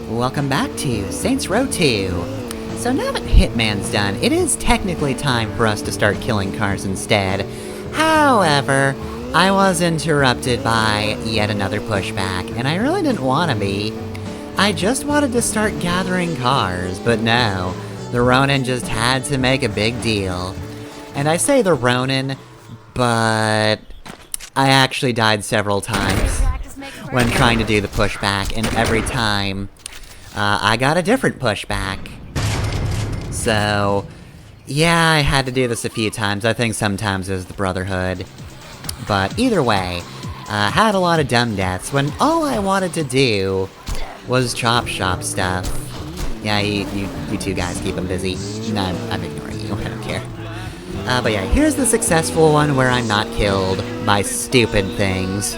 Welcome back to Saints Row 2. So now that Hitman's done, it is technically time for us to start killing cars instead. However, I was interrupted by yet another pushback, and I really didn't want to be. I just wanted to start gathering cars, but no, the Ronin just had to make a big deal. And I say the Ronin, but I actually died several times when trying to do the pushback, and every time, I got a different pushback. So, yeah, I had to do this a few times. I think sometimes it was the Brotherhood. But either way, had a lot of dumb deaths when all I wanted to do was chop shop stuff. Yeah, you two guys keep them busy. No, I'm ignoring you, I don't care. But yeah, here's the successful one where I'm not killed by stupid things.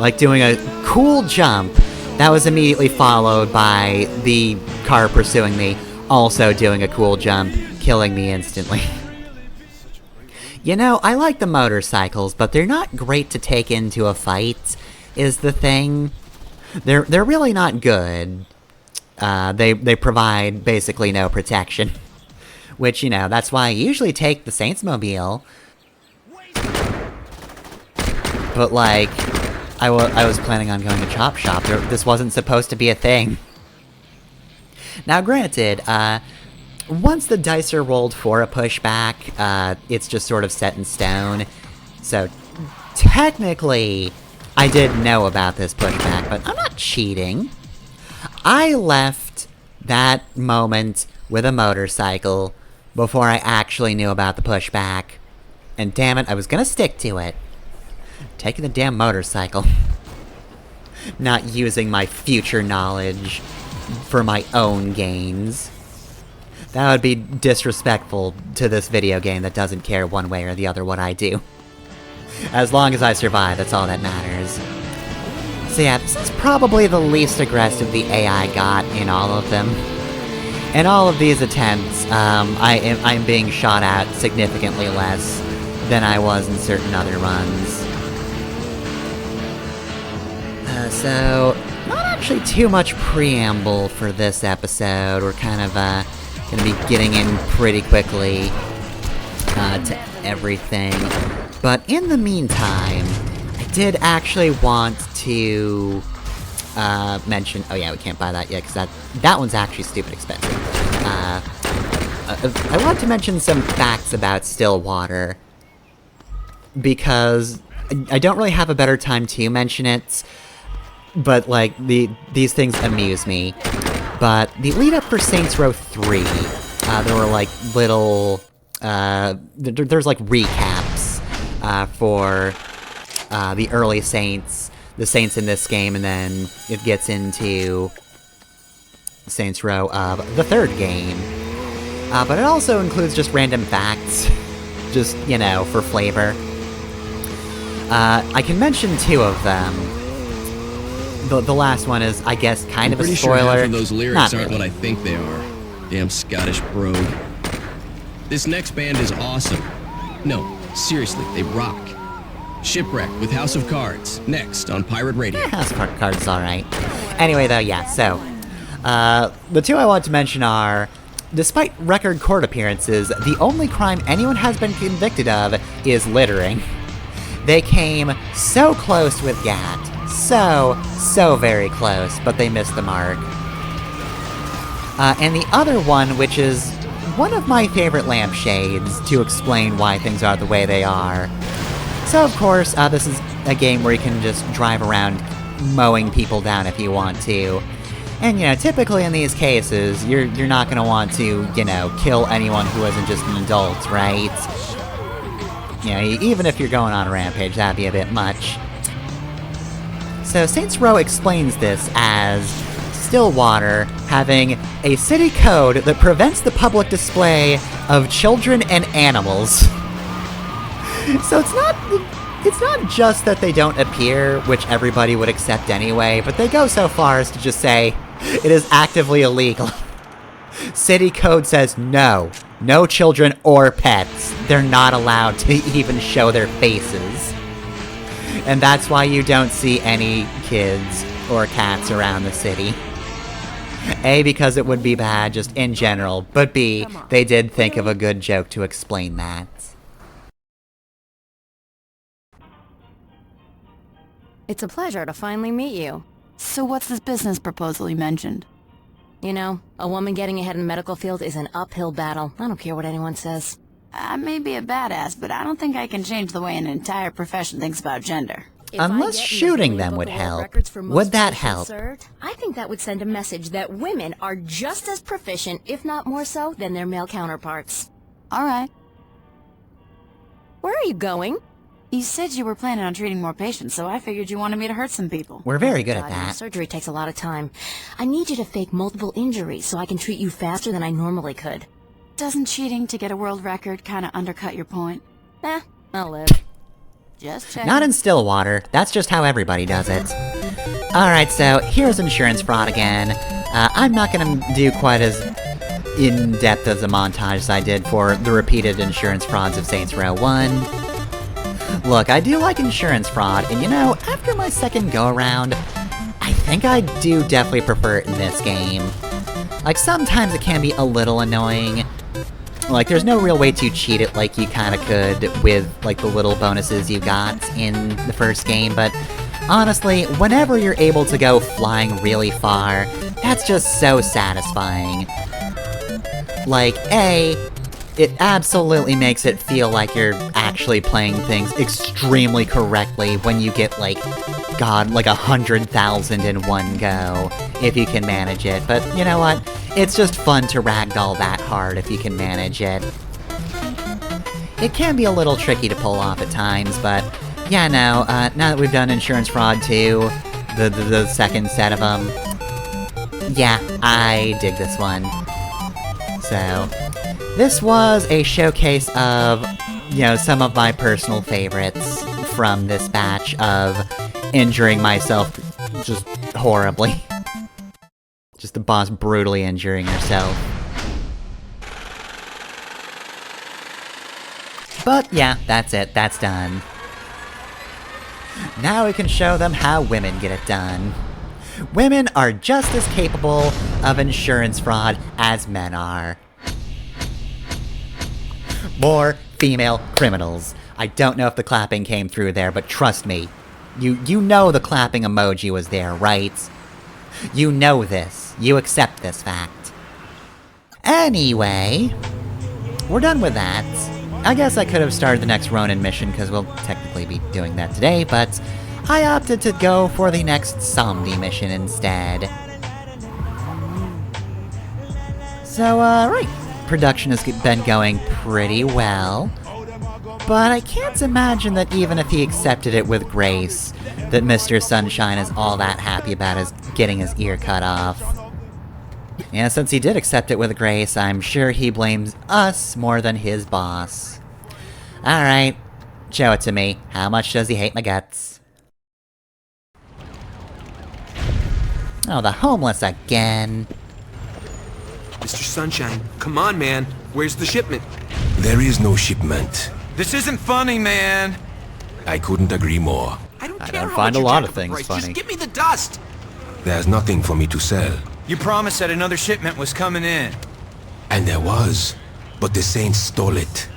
Like doing a cool jump that was immediately followed by the car pursuing me, also doing a cool jump, killing me instantly. You know, I like the motorcycles, but they're not great to take into a fight, is the thing. They're really not good. They provide basically no protection. Which, you know, that's why I usually take the Saints Mobile. But, like, I was planning on going to Chop Shop. This wasn't supposed to be a thing. Now, granted, once the dice are rolled for a pushback, it's just sort of set in stone. So, technically, I did know about this pushback, but I'm not cheating. I left that moment with a motorcycle before I actually knew about the pushback. And damn it, I was gonna stick to it. Taking the damn motorcycle. Not using my future knowledge for my own gains. That would be disrespectful to this video game that doesn't care one way or the other what I do. As long as I survive, that's all that matters. So yeah, this is probably the least aggressive the AI got in all of them. In all of these attempts, I'm being shot at significantly less than I was in certain other runs. So, not actually too much preamble for this episode. We're kind of, gonna be getting in pretty quickly, to everything. But in the meantime, I did actually want to, mention... Oh yeah, we can't buy that yet, because that one's actually stupid expensive. I want to mention some facts about Stillwater, because I don't really have a better time to mention it, but, like, these things amuse me. But the lead-up for Saints Row 3, there were, like, little, there's, like, recaps, for, the early Saints, the Saints in this game, and then it gets into Saints Row of the third game. But it also includes just random facts, just, you know, for flavor. I can mention two of them. The last one is, I guess, kind of a spoiler. Sure half of those lyrics Not aren't really. what I think they are. Damn Scottish brogue. This next band is awesome. No, seriously, they rock. Shipwreck with House of Cards, next on Pirate Radio. House of Cards is alright. Anyway, though, yeah, so... the two I want to mention are... Despite record court appearances, the only crime anyone has been convicted of is littering. They came so close with GAT. So very close, but they missed the mark. And the other one, which is one of my favorite lampshades to explain why things are the way they are. So, of course, this is a game where you can just drive around mowing people down if you want to. And, you know, typically in these cases, you're not gonna want to, you know, kill anyone who isn't just an adult, right? You know, even if you're going on a rampage, that'd be a bit much. So Saints Row explains this as Stillwater having a city code that prevents the public display of children and animals. So it's not just that they don't appear, which everybody would accept anyway, but they go so far as to just say it is actively illegal. City code says no children or pets. They're not allowed to even show their faces. And that's why you don't see any kids or cats around the city. A, because it would be bad just in general, but B, they did think of a good joke to explain that. It's a pleasure to finally meet you. So what's this business proposal you mentioned? You know, a woman getting ahead in the medical field is an uphill battle. I don't care what anyone says. I may be a badass, but I don't think I can change the way an entire profession thinks about gender. Unless shooting them would help. Would that help? I think that would send a message that women are just as proficient, if not more so, than their male counterparts. Alright. Where are you going? You said you were planning on treating more patients, so I figured you wanted me to hurt some people. We're very good God, at that. Surgery takes a lot of time. I need you to fake multiple injuries so I can treat you faster than I normally could. Doesn't cheating to get a world record kinda undercut your point? I'll live. Just checking. Not in Stillwater. That's just how everybody does it. Alright, so here's insurance fraud again. I'm not gonna do quite as in-depth as a montage as I did for the repeated insurance frauds of Saints Row 1. Look, I do like insurance fraud, and you know, after my second go-around, I think I do definitely prefer it in this game. Like, sometimes it can be a little annoying. Like, there's no real way to cheat it like you kinda could with, like, the little bonuses you got in the first game, but honestly, whenever you're able to go flying really far, that's just so satisfying. Like, A, it absolutely makes it feel like you're actually playing things extremely correctly when you get, like, God, like 100,000 in one go, if you can manage it. But you know what? It's just fun to ragdoll that hard if you can manage it. It can be a little tricky to pull off at times, but yeah, no, now that we've done Insurance Fraud 2, the second set of them, yeah, I dig this one. So, this was a showcase of, you know, some of my personal favorites from this batch of injuring myself just horribly. Just the boss brutally injuring herself. But yeah, that's it, that's done. Now we can show them how women get it done. Women are just as capable of insurance fraud as men are. More female criminals. I don't know if the clapping came through there, but trust me, you know the clapping emoji was there, right? You know this. You accept this fact. Anyway, we're done with that. I guess I could have started the next Ronin mission, because we'll technically be doing that today, but I opted to go for the next zombie mission instead. So, right. Production has been going pretty well, but I can't imagine that even if he accepted it with grace, that Mr. Sunshine is all that happy about his getting his ear cut off. Yeah, since he did accept it with grace, I'm sure he blames us more than his boss. Alright, show it to me. How much does he hate my guts? Oh, the homeless again. Mr. Sunshine, come on, man. Where's the shipment? There is no shipment. This isn't funny, man. I couldn't agree more. I don't I care don't how find much a you lot jack of up the things price. funny. Just give me the dust. There's nothing for me to sell. You promised that another shipment was coming in. And there was, but the Saints stole it.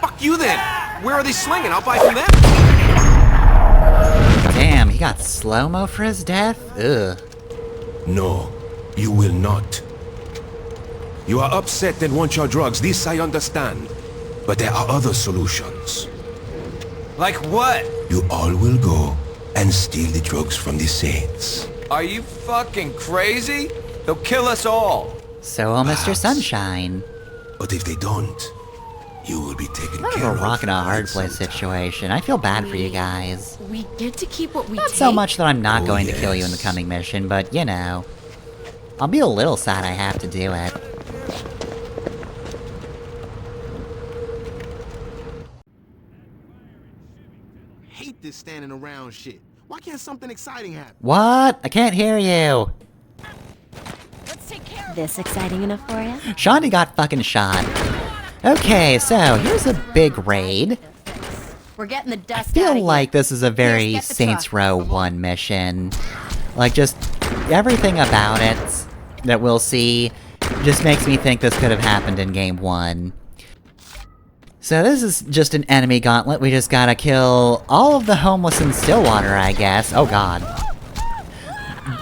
Fuck you then. Where are they slinging? I'll buy from them. Damn, he got slow-mo for his death? Ugh. No, you will not. You are upset and want your drugs, this I understand. But there are other solutions. Like what? You all will go and steal the drugs from the Saints. Are you fucking crazy? They'll kill us all. So will Mr. Perhaps. Sunshine. But if they don't, you will be taken Kind care of of. a rock and a hard sometime. place situation. I feel bad for you guys. We get to keep what we Not take. so much that I'm not Oh, going to kill you in the yes. coming mission, but you know. I'll be a little sad I have to do it. Hate this standing around shit. Why can't something exciting happen? What? I can't hear you. This exciting enough for you? Shawnee got fucking shot. Okay, so here's a big raid. We're getting the I dust out feel of here. like this is a very Here's, get the Saints truck. Row 1 mission. Like, just everything about it that we'll see just makes me think this could have happened in Game 1. So this is just an enemy gauntlet. We just gotta kill all of the homeless in Stillwater, I guess. Oh god.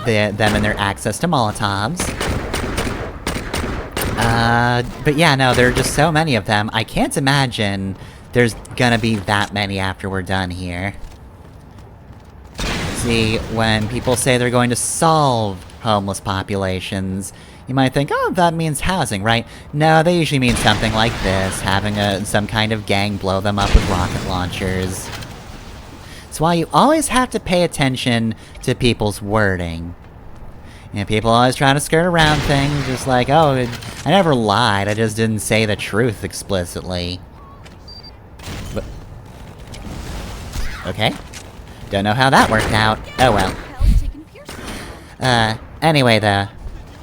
Them and their access to Molotovs. But yeah, no, there are just so many of them. I can't imagine there's gonna be that many after we're done here. See, when people say they're going to solve homeless populations, you might think, oh, that means housing, right? No, they usually mean something like this, having some kind of gang blow them up with rocket launchers. It's why you always have to pay attention to people's wording. You know, people always try to skirt around things, just like, oh, I never lied, I just didn't say the truth explicitly. But... okay. Don't know how that worked out. Oh well. Anyway, though.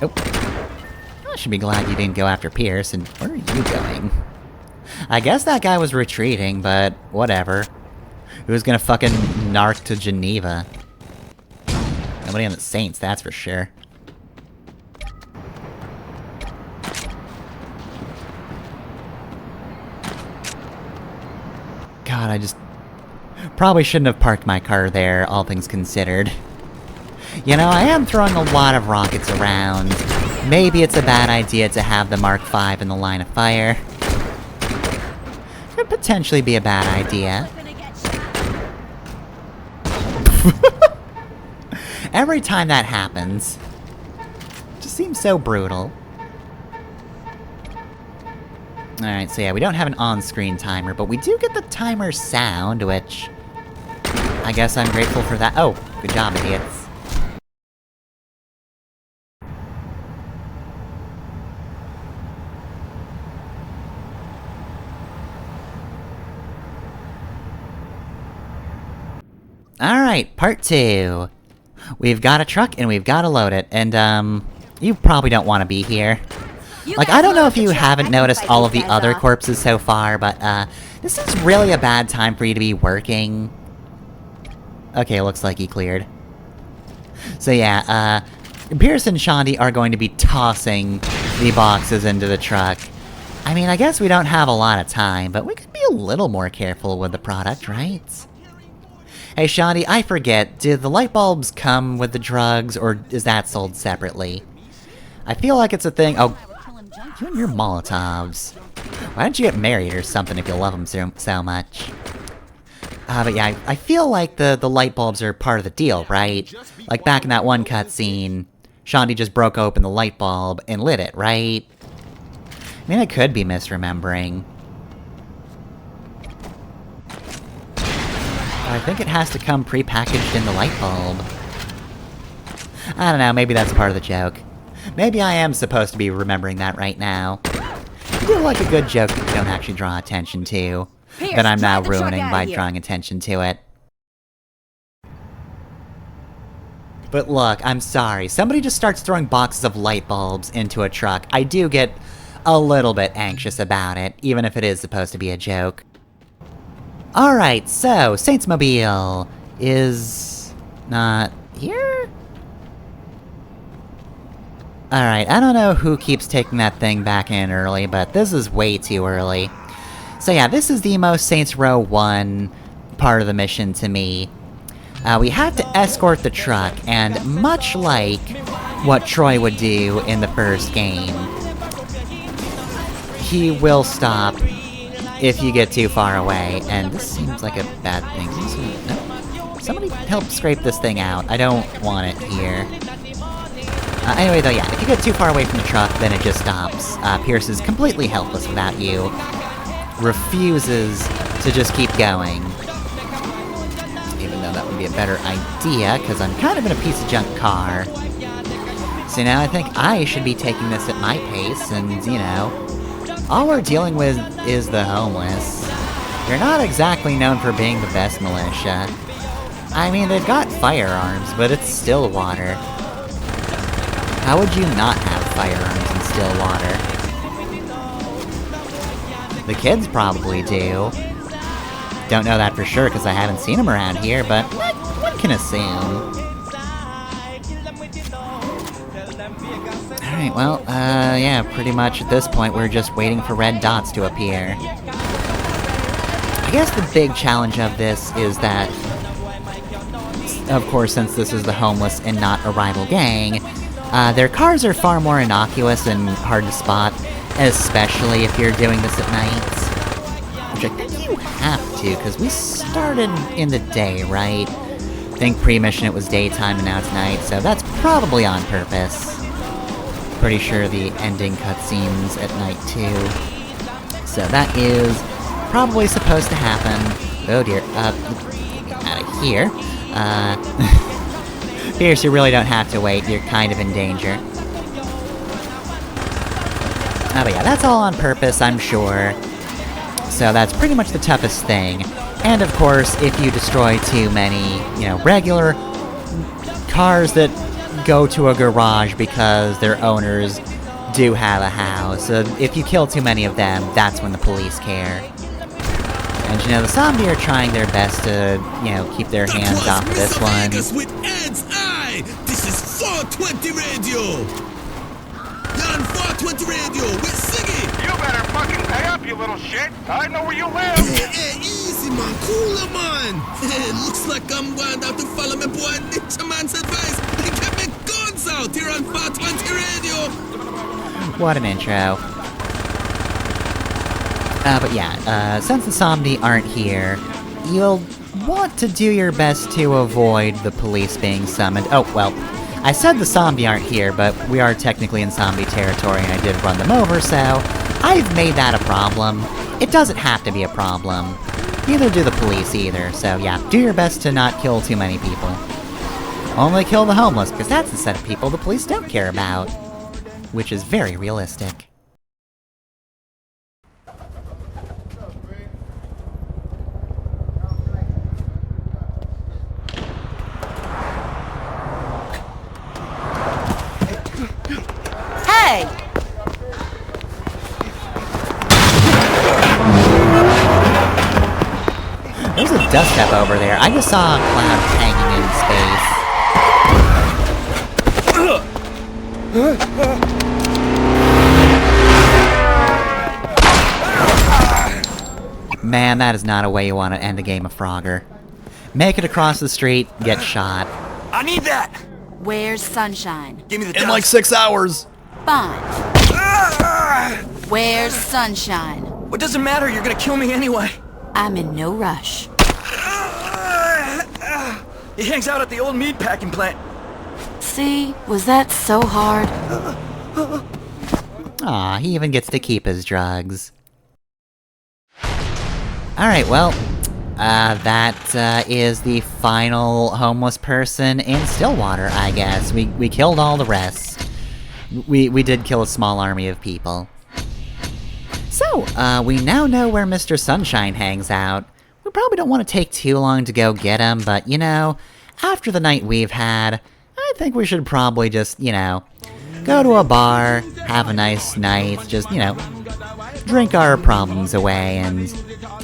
Oh. I should be glad you didn't go after Pierce, and where are you going? I guess that guy was retreating, but whatever. Who's gonna fucking narc to Geneva? Nobody on the Saints, that's for sure. God, I just... probably shouldn't have parked my car there, all things considered. You know, I am throwing a lot of rockets around. Maybe it's a bad idea to have the Mark V in the line of fire. Could potentially be a bad idea. Every time that happens. Just seems so brutal. Alright, so yeah, we don't have an on-screen timer, but we do get the timer sound, which... I guess I'm grateful for that. Oh, good job, idiots. Alright, part 2. We've got a truck and we've got to load it, and you probably don't want to be here. Like, I don't know if you haven't noticed all of the other corpses so far, but this is really a bad time for you to be working. Okay, looks like he cleared. So yeah, Pierce and Shondi are going to be tossing the boxes into the truck. I mean, I guess we don't have a lot of time, but we could be a little more careful with the product, right? Hey Shondi, I forget, did the light bulbs come with the drugs, or is that sold separately? I feel like it's a thing— oh, you and your Molotovs. Why don't you get married or something if you love them so much? But yeah, I feel like the light bulbs are part of the deal, right? Like back in that one cutscene, Shondi just broke open the light bulb and lit it, right? I mean, I could be misremembering. I think it has to come pre-packaged in the light bulb. I don't know, maybe that's part of the joke. Maybe I am supposed to be remembering that right now. I do like a good joke that you don't actually draw attention to, that I'm now ruining by drawing attention to it. But look, I'm sorry, somebody just starts throwing boxes of light bulbs into a truck. I do get a little bit anxious about it, even if it is supposed to be a joke. Alright, so, Saintsmobile is not here? Alright, I don't know who keeps taking that thing back in early, but this is way too early. So yeah, this is the most Saints Row 1 part of the mission to me. We have to escort the truck, and much like what Troy would do in the first game, he will stop if you get too far away, and this seems like a bad thing. Somebody help scrape this thing out. I don't want it here. Anyway, though, yeah, if you get too far away from the truck, then it just stops. Pierce is completely helpless without you. Refuses to just keep going. Even though that would be a better idea, because I'm kind of in a piece of junk car. So now I think I should be taking this at my pace, and, you know, all we're dealing with is the homeless. They're not exactly known for being the best militia. I mean, they've got firearms, but it's Stillwater. How would you not have firearms in Stillwater? The kids probably do. Don't know that for sure because I haven't seen them around here, but one can assume. Alright, well, yeah, pretty much at this point we're just waiting for red dots to appear. I guess the big challenge of this is that, of course, since this is the homeless and not a rival gang, their cars are far more innocuous and hard to spot, especially if you're doing this at night. Which I think you have to, because we started in the day, right? I think pre-mission it was daytime and now it's night, so that's probably on purpose. Pretty sure the ending cutscene's at night too. So that is probably supposed to happen. Oh dear, get out of here. Pierce, you really don't have to wait, you're kind of in danger. Oh, but yeah, that's all on purpose, I'm sure. So that's pretty much the toughest thing. And of course, if you destroy too many, you know, regular cars that go to a garage because their owners do have a house, if you kill too many of them, that's when the police care. And you know, the zombie are trying their best to, you know, keep their hands off of this one. With Ed's eye. This is 420 radio. You're on 420 radio. We're singing. You better fucking pay up, you little shit. I know where you live. Hey, easy man, cooler man. Hey, looks like I'm going to have to follow my boy Ninja Man's advice and get my guns out here on 420 radio. What an intro. But yeah, since the zombie aren't here, you'll want to do your best to avoid the police being summoned. Oh, well, I said the zombie aren't here, but we are technically in zombie territory and I did run them over, so I've made that a problem. It doesn't have to be a problem. Neither do the police either, so yeah, do your best to not kill too many people. Only kill the homeless, because that's the set of people the police don't care about. Which is very realistic. Hey! There's a dust cap over there. I just saw a cloud hanging in space. Man, that is not a way you want to end a game of Frogger. Make it across the street, get shot. I need that! Where's Sunshine? Give me the In dust. like 6 hours. Fine. Where's Sunshine? What does it matter? You're gonna kill me anyway. I'm in no rush. He hangs out at the old meat packing plant. See? Was that so hard? Aw, he even gets to keep his drugs. Alright, well, that is the final homeless person in Stillwater, I guess. We killed all the rest. We did kill a small army of people. So, we now know where Mr. Sunshine hangs out. We probably don't want to take too long to go get him, but, you know, after the night we've had, I think we should probably just, you know, go to a bar, have a nice night, just, you know, drink our problems away, and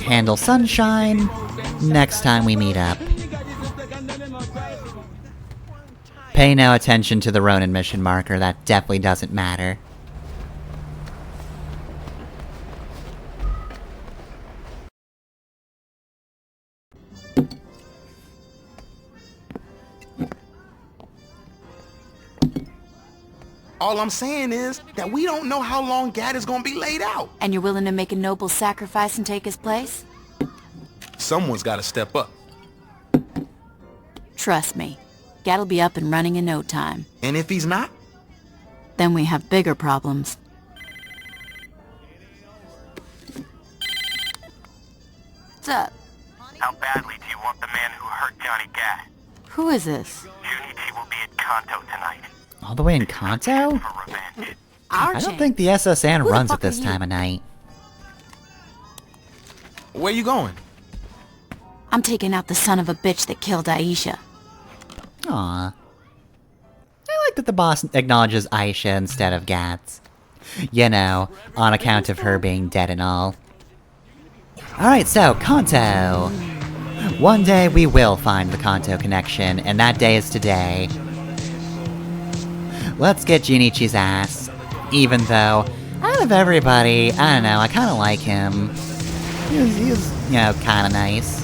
handle Sunshine next time we meet up. Pay no attention to the Ronin mission marker, that definitely doesn't matter. All I'm saying is that we don't know how long Gad is gonna be laid out. And you're willing to make a noble sacrifice and take his place? Someone's gotta step up. Trust me, Gad'll be up and running in no time. And if he's not? Then we have bigger problems. What's up? How badly do you want the man who hurt Johnny Gat? Who is this? Junichi will be at Kanto tonight. All the way in Kanto? For revenge. Our I don't Jane. think the SSN Who the runs fuck at this are you? time of night. Where you going? I'm taking out the son of a bitch that killed Aisha. Aww. I like that the boss acknowledges Aisha instead of Gats. You know, on account of her being dead and all. Alright, so, Kanto. One day we will find the Kanto connection, and that day is today. let's get Junichi's ass. Even though, out of everybody, I don't know, I kinda like him. He's you know, kinda nice.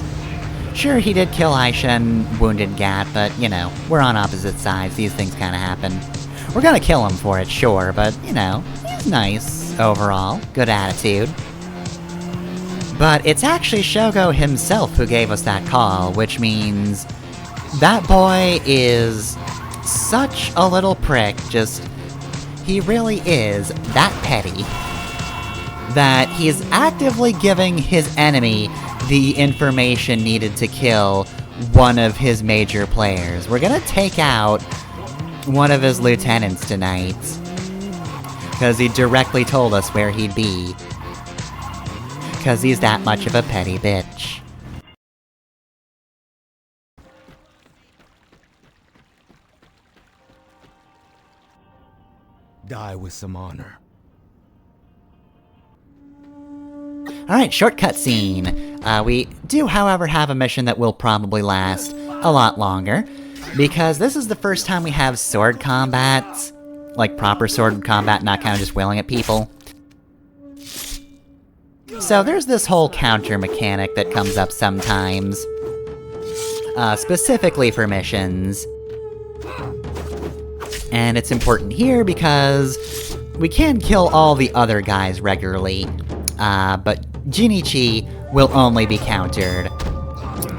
Sure, he did kill Aisha and wounded Gat, but, you know, we're on opposite sides, these things kinda happen. We're gonna kill him for it, sure, but, you know, he's nice, overall. Good attitude. But it's actually Shogo himself who gave us that call, which means that boy is such a little prick, he really is that petty, that he is actively giving his enemy the information needed to kill one of his major players. We're gonna take out one of his lieutenants tonight, because he directly told us where he'd be. Because he's that much of a petty bitch. Die with some honor. Alright, short cutscene. We do, however, have a mission that will probably last a lot longer, because this is the first time we have sword combat. Like, proper sword combat, not kind of just wailing at people. So there's this whole counter mechanic that comes up sometimes. Specifically for missions. And it's important here because we can kill all the other guys regularly, but Junichi will only be countered.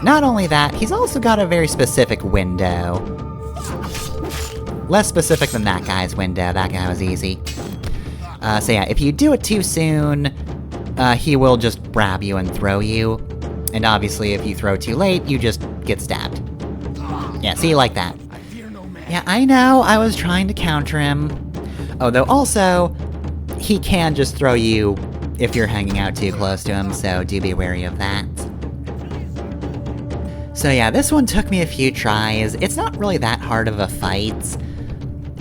Not only that, he's also got a very specific window. Less specific than that guy's window, that guy was easy. So yeah, if you do it too soon, he will just grab you and throw you. And obviously if you throw too late, you just get stabbed. Yeah, see, like that. Yeah, I know, I was trying to counter him. Oh, though also, he can just throw you if you're hanging out too close to him, so do be wary of that. So yeah, this one took me a few tries. It's not really that hard of a fight.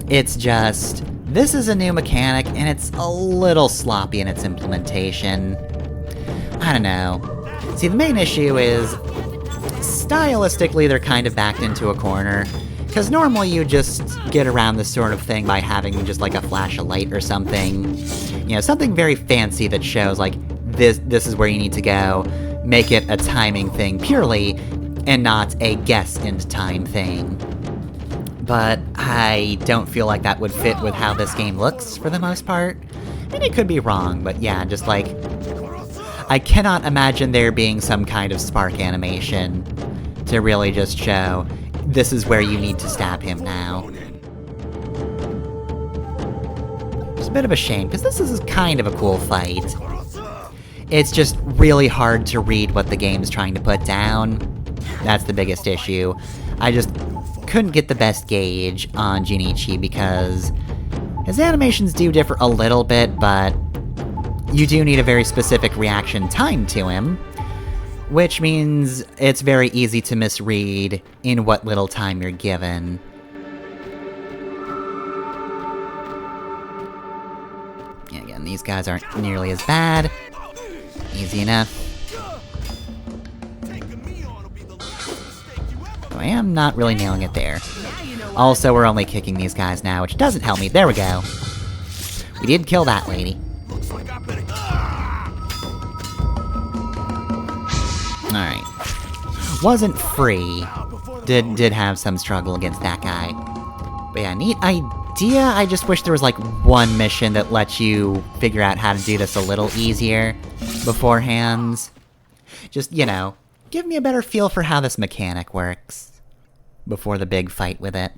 It's just, this is a new mechanic, and it's a little sloppy in its implementation. I don't know. See, the main issue is, stylistically they're kind of backed into a corner. Because normally you just get around this sort of thing by having just like a flash of light or something. You know, something very fancy that shows like, this is where you need to go. Make it a timing thing purely, and not a guess and time thing. But I don't feel like that would fit with how this game looks for the most part. And it could be wrong, but yeah, just like, I cannot imagine there being some kind of spark animation to really just show, this is where you need to stab him now. It's a bit of a shame, because this is kind of a cool fight. It's just really hard to read what the game's trying to put down. That's the biggest issue. I just couldn't get the best gauge on Junichi because his animations do differ a little bit, but you do need a very specific reaction time to him, which means it's very easy to misread in what little time you're given. And again, these guys aren't nearly as bad. Easy enough. I am not really nailing it there. Also, we're only kicking these guys now, which doesn't help me. There we go. We did kill that lady. Alright. Wasn't free. Did have some struggle against that guy. But yeah, neat idea. I just wish there was like one mission that lets you figure out how to do this a little easier beforehand. Just, you know, give me a better feel for how this mechanic works before the big fight with it.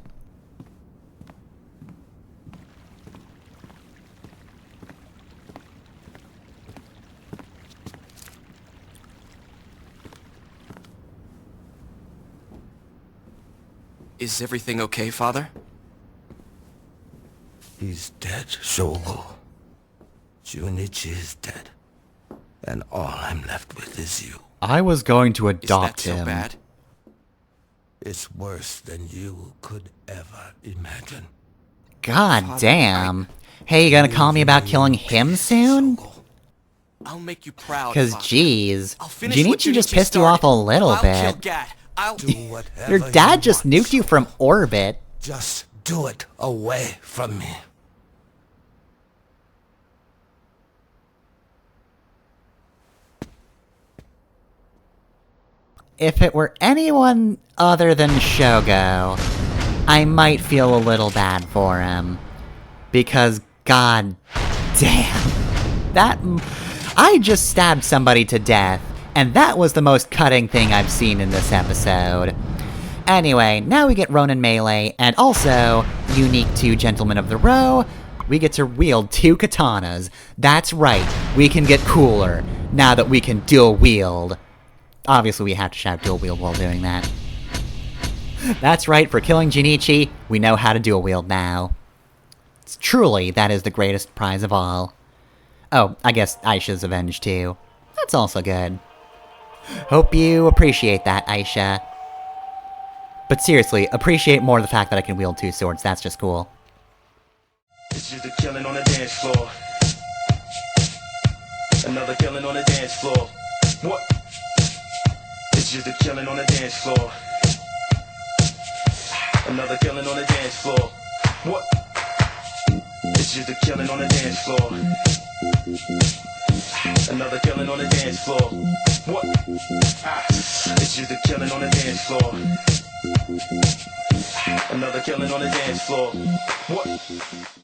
Is everything okay, Father? He's dead, Shogo. Junichi is dead. And all I'm left with is you. I was going to adopt him. Is that so bad? It's worse than you could ever imagine. God damn. Hey, you gonna call me about killing him soon? I'll make you proud. Cause Father. jeez, I'll finish what Junichi just Junichi pissed you off a started. little I'll bit. kill Gat. I'll Do whatever Your dad you just want. nuked you from orbit. Just Do it away from me. If it were anyone other than Shogo, I might feel a little bad for him. Because, god damn, I just stabbed somebody to death, and that was the most cutting thing I've seen in this episode. Anyway, now we get Ronin Melee, and also, unique to Gentlemen of the Row, we get to wield 2 katanas. That's right, we can get cooler, now that we can dual wield. Obviously, we have to shout dual wield while doing that. That's right, for killing Junichi, we know how to dual wield now. Truly, that is the greatest prize of all. Oh, I guess Aisha's avenged too. That's also good. Hope you appreciate that, Aisha. But seriously, appreciate more the fact that I can wield 2 swords, that's just cool. It's just a killing on the dance floor. Another killing on the dance floor. What? It's just a killing on the dance floor. Another killing on the dance floor. What? It's just a killing on the dance floor. Another killing on the dance floor. What? It's just a killing on the dance floor. Another killing on the dance floor. What?